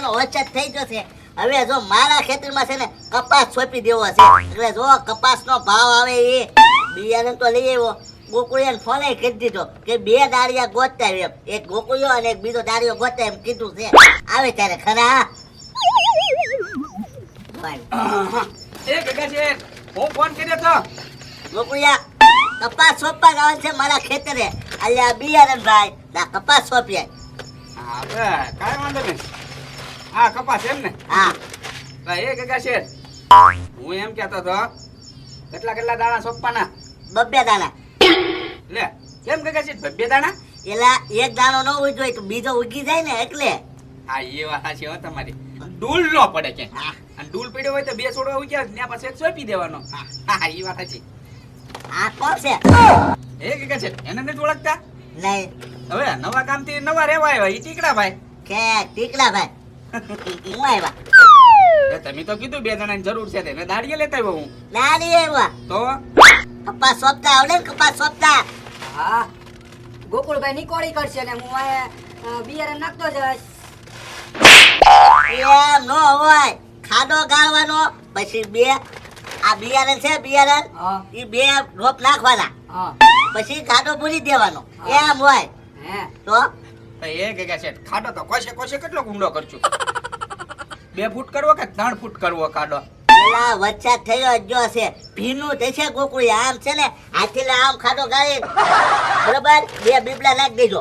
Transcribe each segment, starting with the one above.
કરવાનો વચત થઈ ગયો છે. હવે જો મારા ખેતરમાં છે ને કપાસ સોંપી દેવો છે, એટલે જો કપાસનો ભાવ આવે એ બિયારણ તો લઈ આવ્યો. ગોકુળિયાને ફોને કરી દીધો કે 2 દાળિયા ગોતતા એમ, એક ગોકુળિયો અને એક બીજો દાળિયો ગોતતા એમ કીધું છે. આવે ત્યારે ખરા. એ ગગા છે, હું ફોન કર્યો તો ગોકુળિયા કપાસ સોંપવા જવાનું છે મારા ખેતરે. અલ્યા બિયારણ ભાઈ ના કપાસ સોંપ્યા. હા બસ કાંઈ વાંધો નહીં. હા કપાસ એમ ને? હા એ ગગા છે, હું એમ કહેતો હતો કેટલા દાણા સોંપવાના? 2 દાણા. લે કેમ ગગા છે 2 દાણા? એલા એક દાણો ન ઉગ્યો તો બીજો ઉગી જાય ને એટલે. હા એ વાત સાચી હો તમારી. ડૂલ નો પડે કે હા અને ડૂલ પડ્યો હોય તો 2 છોડવા ઉગ્યા ત્યાં પછી એક સોંપી દેવાનો. હા એ વાત સાચી. આ કોણ છે? એ ગગા છે એને નથી ઓળખતા? નહીં. હવે નવા કામથી નવા રહેવા આવ્યા ઈ ટીકડા ભાઈ. કે ટીકડા ભાઈ હું આવ્યા. એ તમે તો કીધું 2 જણાની જરૂર છે તે મેં દાડીએ લેતા આવ્યો હું. નાની આવ્યા. તો કપાસ સોંપતા આવડે ને કપાસ સોંપતા? હા ગોકુળભાઈ નીકોળી કરશે ને હું આ બિયારણ નાખતો જઈશ. એમ નો હોય, ખાડો ગાળવાનો પછી 2 આ બિયારણ છે બિયારણ હા ઈ 2 રોપ નાખવાના હા પછી ખાડો પૂરી દેવાનો. એમ હોય હે તો એ ગગા છે ખાડો તો કોશે કેટલો ઊંડો કરશું? 2 ફૂટ કરવો કે 3 ફૂટ કરવો ખાડો? પેલા વચ્ચા થયો જો છે ભીનું થશે ગોકુળી. આમ છે ને હાથીલે આમ ખાડો ગાળી બરોબર 2 બીબલા નાખી દેજો.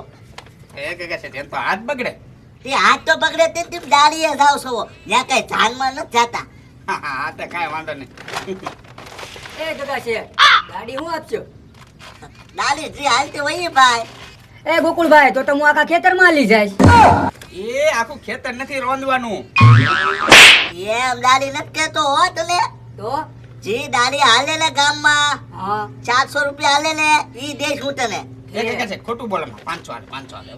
એ ગગા છે તેમ તો હાથ બગડે. તે હાથ તો બગડે તે ડાળીએ જાવ છો, ત્યાં કઈ જાનમાં નથી જતા. હા તો કાંઈ વાંધો નહીં. એ જગા છે ગાડી હું આપજો. ડાળી જે હાલતી હોય એ ભાઈ. એ ગોકુળભાઈ તો હું આખા ખેતરમાં લઈ જઈશ. એ આખું ખેતર નથી રોંદવાનું. એમ ડાળી નથી કેતો હો તને. તો જે ડાળી હાલે ને ગામમાં હા 400 રૂપિયા હાલે ને ઈ દેશ હું તને. એ ગગા છે ખોટું બોલે 500 હાલે.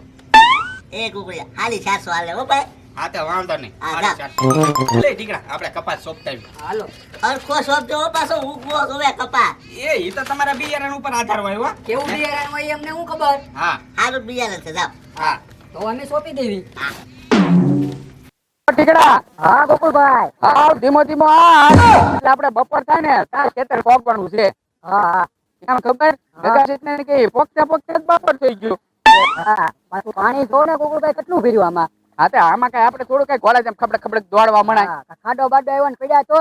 એ કુકડિયા હાલી 400 હાલે હો ભાઈ. હા તો વાંધો નહીં. હા, હાલો, ચાલ. લે ટીકડા આપણે કપાસ સોંપતા આવીએ. હાલો અરખો શબ્દ હો પાછો ઉગવો જોવે કપા. ઈ તો તમારા બિયારણ ઉપર આધાર હોય હો. કેવું બિયારણ હોય એમને હું ખબર. હા હારું બિયારણ છે જાવ. હા તો અમે સોંપી દેવી. ટીકડા હા ગોકુળભાઈ. આવ ધીમો ધીમો આ એટલે આપણે બપોર થાય ને તાર ખેતર પોગવાનું છે. હા હા એમ ખબર ગગા શેઠને કે પોગતા પોગતા જ બપોર થઈ ગયું. હા પાછું પાણી જો ને ગોકુળભાઈ કેટલું ભર્યું આમાં. હા તે આમાં કઈ આપણે થોડું કઈ ગોળા જેમ ખબડક ખબડક દોડવા મણાય. હા, ખાડો બાડો આવ્યો ને પડ્યા તો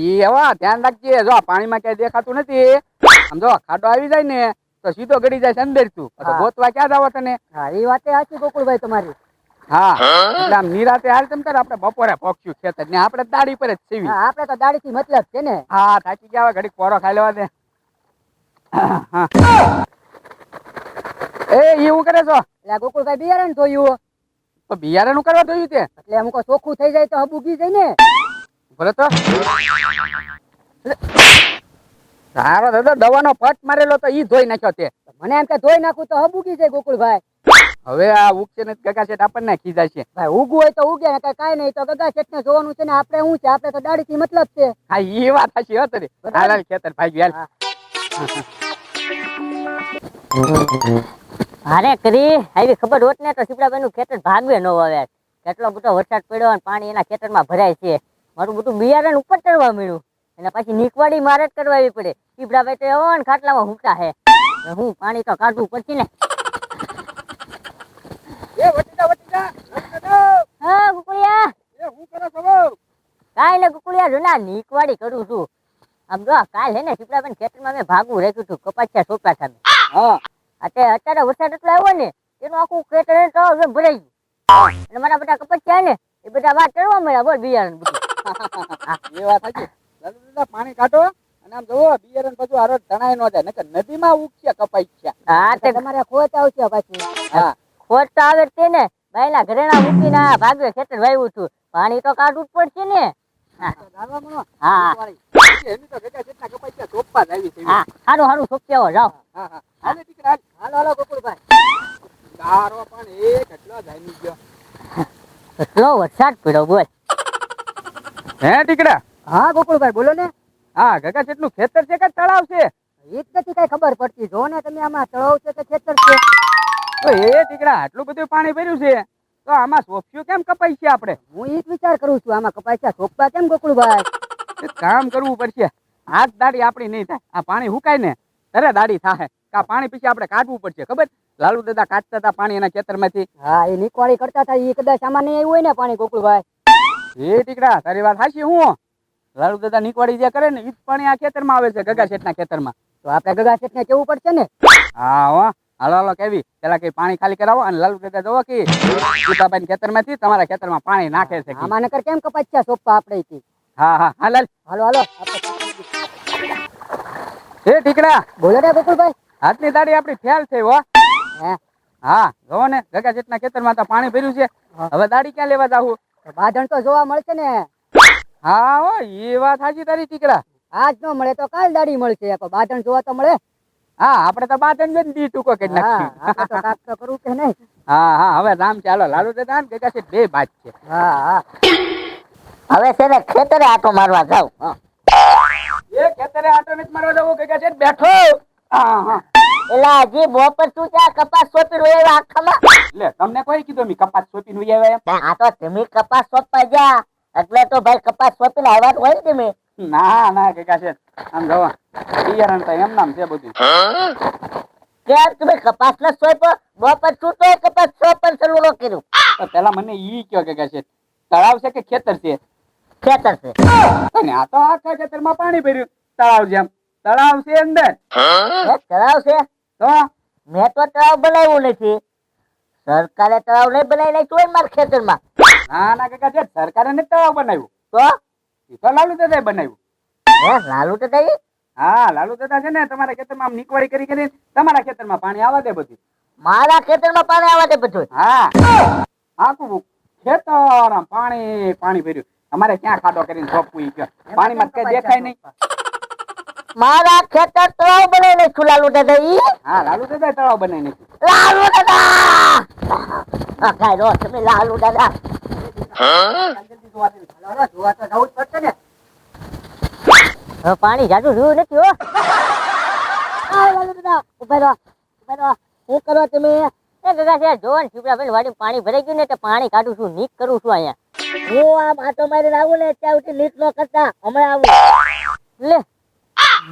ઈ એવા ધ્યાન રાખજે. જો પાણીમાં ક્યાંય દેખાતું નથી આમ જો ખાડો આવી જાય ને તો સીધો ગડી જાય અંદર તું તો ગોતવા ક્યાં જાવ તને? હા એ વાતે સાચી ગોકુળભાઈ તમારી. હા એટલે આમ નિરાતે હાલ તેમ તાર આપણે બપોરે પોક્યું ખેતર ને આપણે દાડી પર જ સીવી. હા આપણે તો દાડી થી મતલબ છે ને. હા થાકી ગયા ઘડીક પોરો ખાઈ લેવા દે. એ એવું કરે છો? એટલે આ ગોકુળભાઈ બિયારણ જોયું તો બિયારણ નું કરવા જોયું તે? એટલે અમુક ચોખ્ખું થઈ જાય તો હબ ઉગી જાય ને. બોલો તો તારો દાદા દવાનો પટ મારેલો તો ઈ ધોઈ નાખ્યો તે. મને એમ કે ધોઈ નાખું તો હબ ઉગી જાય ગોકુળભાઈ. હવે આ ઉગશે ને ગગા શેઠ આપણને ખીજાય છે. ભાઈ ઉગવું હોય તો ઉગે ને કાંઈ નહીં તો ગગા શેઠ ને જોવાનું છે ને. આપણે શું છે આપણે તો દાડી થી મતલબ છે. હા ઈ વાત સાચી હો તારી. હાલ હાલ ખેતર ભાઈ હાલ. અરે કરી આવી ખબર હોત ને તો સીપડાભાઈ નું ખેતર ભાગવે ન આવે. કેટલો બધો વરસાદ પડ્યો અને પાણી એના ખેતરમાં ભરાય છે. મારું બધું બિયારણ ઉપર ચડવા મળ્યું અને પછી નીકવાડી મારે જ કરવી પડે. સીપડાભાઈ તો એવો ને ખાટલામાં હુંકતા હે. હું પાણી તો કાઢવું પડશે ને. એ વટીડા હા ગુકુળિયા એ હું કરો છો? કાંઈ ને ગુકુળિયા જો ના નીકવાડી કરું છું. આમ જો કાલ હે ને સીપડાભાઈ ખેતરમાં મેં ભાગવું રાખ્યું હતું કપાસિયા સોંપ્યા સામે. હા અત્યારે વરસાદ એટલો આવ્યો ને એનું આખું ખેતર ભરાઈ ગયું અને મારા બધા કપાસિયા ને એ બધા વાત ચડવા મળ્યા. બોલ બિયારણ બધું એ વાત સાચી. દાદા પાણી કાઢો અને આમ જોવો બિયારણ બધું હારો તણાઈ ન જાય નકર નદીમાં ઉગશે કપાઈ છે. હા તે તમારે ખોટ આવશે પાછી. હા ખોટ તો આવે તે ને ભાઈના ઘરેણા મૂકીને આ ભાગવે ખેતર વાવ્યું હતું. પાણી તો કાઢવું જ પડશે ને. હા સારું સારું સોંપી આવો જાઓ. હાલો હાલો ગોકુળભાઈ. ગારો પણ એ કેટલો જામી ગયો. કેટલો વરસાદ પડ્યો બોલ. હે ટીકડા? હા ગોકુળભાઈ બોલો ને. હા ગગા જેટલું ખેતર છે કે તળાવ છે? એક નથી કઈ ખબર પડતી. જો ને તમે આમાં તળાવ છે કે ખેતર છે. તો એ ટીકડા આટલું બધું પાણી ભર્યું છે તો તો આમાં સોફ્યું કેમ કપાઈ છે આપણે? હું ઈ જ વિચાર કરું છું આમાં કપાસિયા સોંપવા કેમ ગોકુળભાઈ? એક કામ કરવું પડશે. હાથ દાઢી આપણી નહીં થાય. આ પાણી હુકાય ને ત્યારે દાઢી થાય. કા પાણી પછી આપણે કાઢવું પડશે. ખબર? લાલુ દાદા કાઢતા હતા પાણી એના ખેતરમાંથી. હા એ નીકવાળી કરતા હતા ઈ કદાચ આમાં નહીં આવ્યું હોય ને પાણી ગોકુળભાઈ. એ ટીકડા તારી વાત હાચી. હું લાલુ દાદા નીકવાડી જે કરે ને ઈ જ પાણી આ ખેતરમાં આવે છે, ગગા શેઠના ખેતરમાં. તો આપણે ગગા શેઠને કેવું પડશે ને. હા હો, હાલો હાલો કેવી પેલા કઈ પાણી ખાલી કરાવો અને લાલુ દાદા જોવો કે સીતાબાઈ ખેતરમાંથી તમારા ખેતરમાં પાણી નાખે છે. આમાં નકર કેમ કપાસિયા સોંપવા આપણે ઈ? હા હા હા લાલ. હાલો હાલો એ ટીકડા બોલો ને ગોકુળભાઈ. હાથની દાઢી આપણી ફેલ થઈ હો. હે હા જોવો ને ગગા શેઠના ખેતરમાં તો પાણી ભર્યું છે. હવે દાઢી ક્યાં લેવા જાવું? તો બાધણ તો જોવા મળશે ને. હા હો, એ વાત સાચી તારી ટીકડા. આજ ન મળે તો કાલ દાડી મળશે. પણ બાધણ જોવા તો મળે. હા આપણે તો બાતન જ દી ટૂંકો કરી હા નાખ્યું. આપણે તો કાક તો કરવું કે નહીં. હા હા હવે રામ ચાલો લાલુ દાદા ને ગગા શેઠ બે બાદ છે. હા હા હવે છે ને ખેતરે આટો મારવા જાવ. એ ખેતરે આટો નથી મારવા જવું, ગગા શેઠ બેઠો. હા હા એલા હજી બપોર શું ત્યાં કપાસ સોંપી રહ્યો આખામાં? લે તમને કોઈ કીધું મી કપાસ સોપી નું આવ્યા એમ? આ તો તમે કપાસ સોંપવા જા એટલે તો ભાઈ કપાસ સોંપીને આવ્યા હોય ને તમે. ના ના ગગા શેઠ આમ જોવો બિયારણ તો એમ નામ છે બધું. ક્યાં તમે કપાસ ને સોંપ્યો? બપોર શું તો કપાસ સોંપન શરૂ ન કર્યું? તો પેલા મને ઈ કયો ગગા શેઠ, તળાવ છે કે ખેતર છે? ખેતર છે. અને આ તો આખા ખેતરમાં પાણી ભર્યું તળાવ જેમ. તળાવ છે અંદર હે, તળાવ છે? તો મેં તો તળાવ બનાવ્યું નથી. સરકારે તળાવ નહીં બનાવી નાખ્યું હોય ને મારા ખેતરમાં. ના ના ગગા શેઠ સરકારે નથી તળાવ બનાવ્યું, તો ઈ તો લાલુ દાદાએ બનાવ્યું. હે લાલુ તો થઈ? હા લાલુ દાદા છે ને તમારા ખેતરમાં આમ નીકવાડી કરી કરીને તમારા ખેતરમાં પાણી આવવા દે બધું. મારા ખેતરમાં પાણી આવવા દે બધું. હા આખું ખેતર આમ પાણી પાણી ભર્યું. અમારે ક્યાં ખાડો કરીને સોંપવું ઈ કયો? પાણીમાં કઈ દેખાય નહીં. મારા ખેતર તળાવ બનાવી નાખ્યું લાલુ દાદા ઈ. હા લાલુ દાદા તળાવ બનાવી નાખ્યું. લાલુ દાદા આ કાઈ રો તમે લાલુ દાદા. હાલો જોવા તો જવું જ પડશે ને. હવે પાણી જાજુ રહ્યું નથી હો. આ લાલુ દાદા ઉભા રહો, ઉભા રહો. શું કરો તમે? એ ગગા શેઠ જોવો ને શીપડાભાઈ વાડી પાણી ભરાઈ ગયું ને એટલે પાણી કાઢું છું, નીક કરું છું અહીંયા. હું આમ આટો મારીને આવું ને ત્યાં સુધી લીટ ન કરતા હમણાં આવું. લે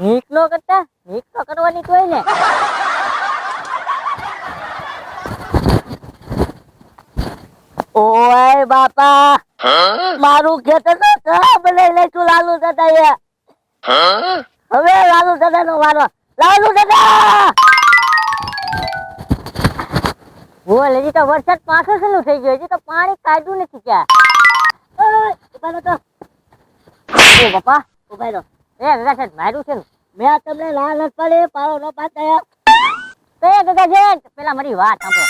નીક નો કરતા? નીક તો કરવાની જ હોય ને. ઓય બાપા મારું ખેતર તો તળાવ બનાવી નાખ્યું લાલુ દાદા. હવે લાલુ દાદા નો વારો. લાલુ દાદા બોલ હજી તો વરસાદ પાછો શરૂ થઈ ગયો, હજી તો પાણી કાઢ્યું નથી ક્યાં. ઉભા રહો તો. એ બાપા ઉભા રહો. એ ગગા શેઠ માર્યું છે ને? મેં તમને ના નથી પાડી, પાડો નો પાડતા. એ ગગા શેઠ પેલા મારી વાત સાંભળો.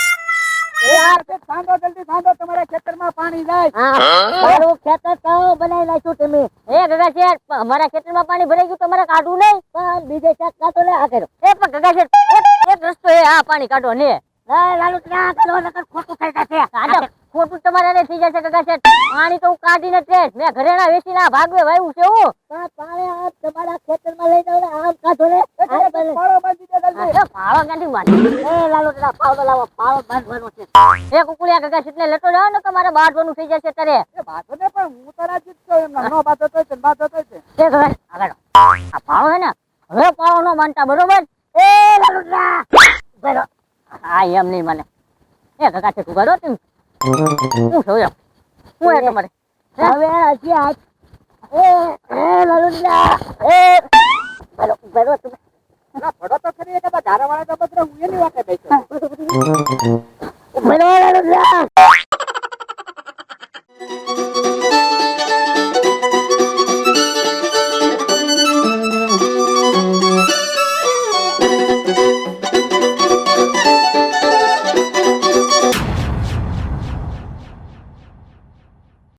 એ યાર શેઠ સાંધો જલ્દી સાંધો, તમારા ખેતરમાં પાણી જાય. હા મારું ખેતર તળાવ બનાવી નાખ્યું તમે. એ ગગા શેઠ અમારા ખેતરમાં પાણી ભરાઈ ગયું, તમારે કાઢવું નહીં? પણ બીજે ક્યાંક કાઢો ને આ કર્યો. એ પણ ગગા શેઠ એક રસ્તો એ આ પાણી કાઢો ને. લાલુ ક્યાં કાઢો નકર ખોટું થઈ જશે. કાઢો ખોટું તમારે નહીં થઈ જશે ગગા શેઠ. પાણી તો હું કાઢીને જ રહીશ. મેં ઘરેણા વેચીને આ ભાગવે વાવ્યું છે હું. પણ પાણી આમ તમારા ખેતરમાં લઈ જાવ ને આમ કાઢો ને. પાળો બાંધી દે જલ્દી. આ તો પાળો ક્યાંથી બાંધી? એ લાલુ દાદા પાવડો લાવો, પાવડો બાંધવાનો છે. એ કુકુલિયા ગગા શેઠને લેતો જાઓ ને તમારે બાંધવાનું થઈ જશે ત્યારે. એ બાતો ને પણ હું તો રાજી જ છું એમના. નો બાતો તો છે ને બાતો તો છે. એ ગગા આગળ આ પાળો છે ને હવે પાળો નો બાંધતા બરોબર? એ લાલુ દાદા ઉભા રહો. હા એમ નહીં મને. એ ગગા શેઠ ઉભા રહો તમે. હું છું એમ હું એ તમારે હવે હજી આ એ લાલુ દાદા ઉભા રહો તમે. ના ફળો તો ખરી એક ધારાવાળા તો બદરા હું એની વાતે બેઠો. ઉભા રહો લાલુ દાદા.